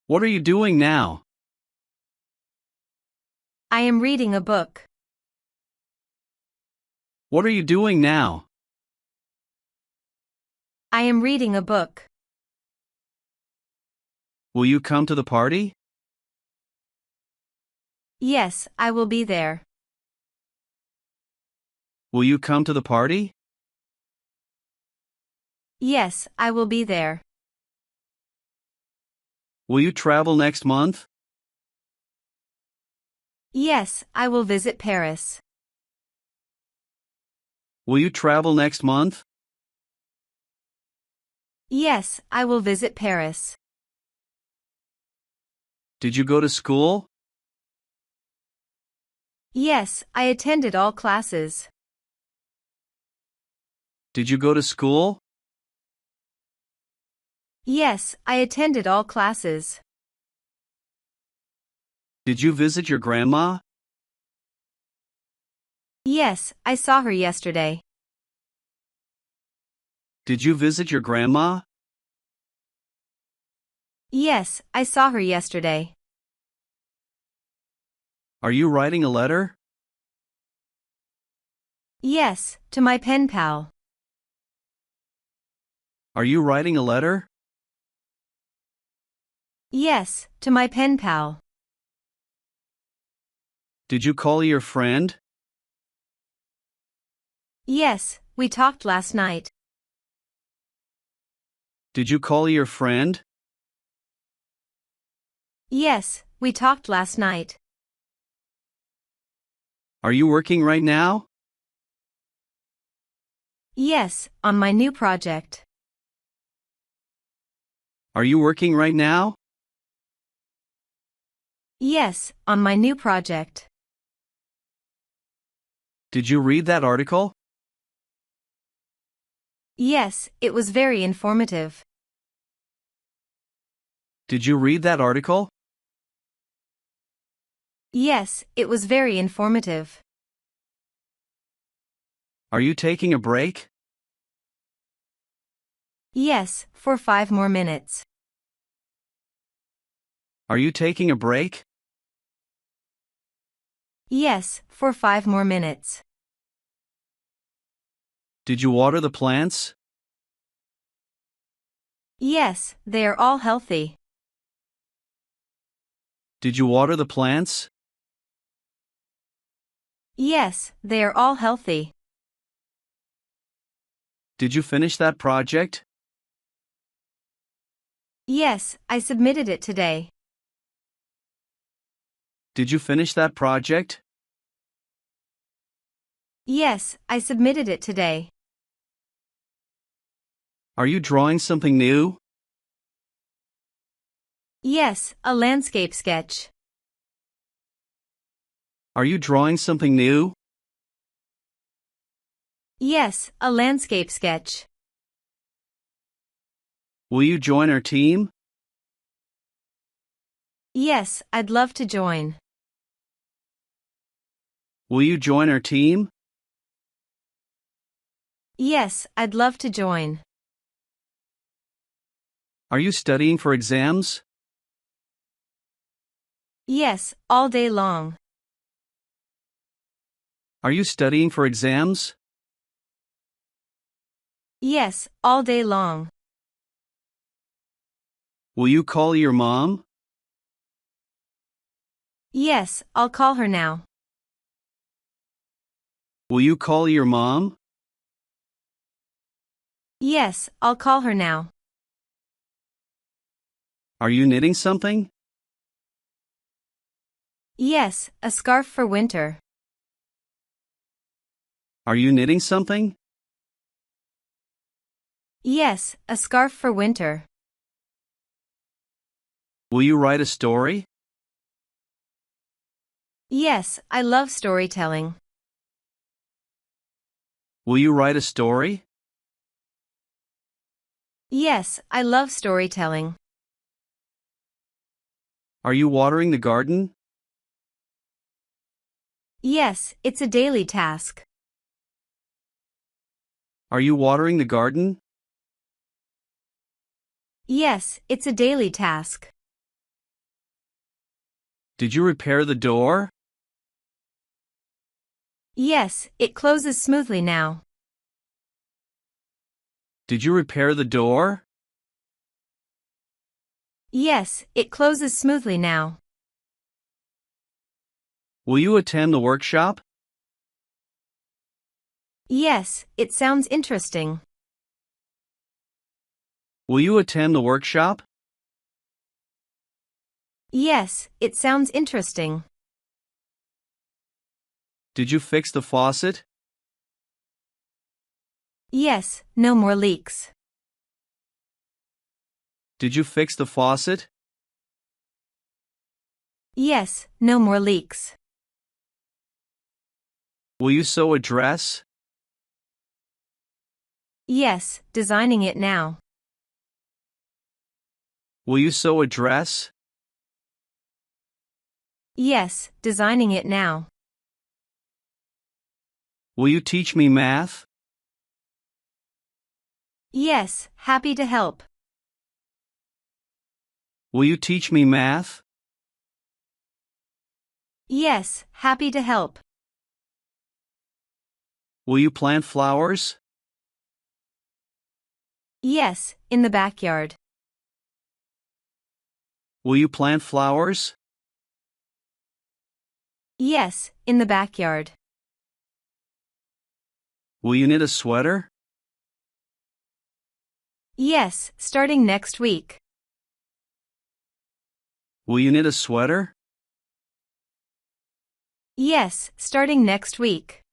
What are you doing now? I am reading a book. What are you doing now? I am reading a book. Will you come to the party? Yes, I will be there. Will you come to the party? Yes, I will be there. Will you travel next month? Yes, I will visit Paris. Will you travel next month? Yes, I will visit Paris. Did you go to school? Yes, I attended all classes. Did you go to school? Yes, I attended all classes. Did you visit your grandma? Yes, I saw her yesterday. Did you visit your grandma? Yes, I saw her yesterday. Are you writing a letter? Yes, to my pen pal. Are you writing a letter? Yes, to my pen pal. Did you call your friend? Yes, we talked last night. Did you call your friend? Yes, we talked last night. Are you working right now? Yes, on my new project. Are you working right now? Yes, on my new project. Did you read that article? Yes, it was very informative. Did you read that article? Yes, it was very informative. Are you taking a break? Yes, for 5 more minutes. Are you taking a break? Yes, for 5 more minutes. Did you water the plants? Yes, they are all healthy. Did you water the plants? Yes, they are all healthy. Did you finish that project? Yes, I submitted it today. Did you finish that project? Yes, I submitted it today. Are you drawing something new? Yes, a landscape sketch. Are you drawing something new? Yes, a landscape sketch. Will you join our team? Yes, I'd love to join. Will you join our team? Yes, I'd love to join. Are you studying for exams? Yes, all day long. Are you studying for exams? Yes, all day long. Will you call your mom? Yes, I'll call her now. Will you call your mom? Yes, I'll call her now. Are you knitting something? Yes, a scarf for winter. Are you knitting something? Yes, a scarf for winter. Will you write a story? Yes, I love storytelling. Will you write a story? Yes, I love storytelling. Are you watering the garden? Yes, it's a daily task. Are you watering the garden? Yes, it's a daily task. Did you repair the door? Yes, it closes smoothly now. Did you repair the door? Yes, it closes smoothly now. Will you attend the workshop? Yes, it sounds interesting. Will you attend the workshop? Yes, it sounds interesting. Did you fix the faucet? Yes, no more leaks. Did you fix the faucet? Yes, no more leaks. Will you sew a dress? Yes, designing it now. Will you sew a dress? Yes, designing it now. Will you teach me math? Yes, happy to help. Will you teach me math? Yes, happy to help. Will you plant flowers? Yes, in the backyard. Will you plant flowers? Yes, in the backyard. Will you knit a sweater? Yes, starting next week. Will you knit a sweater? Yes, starting next week.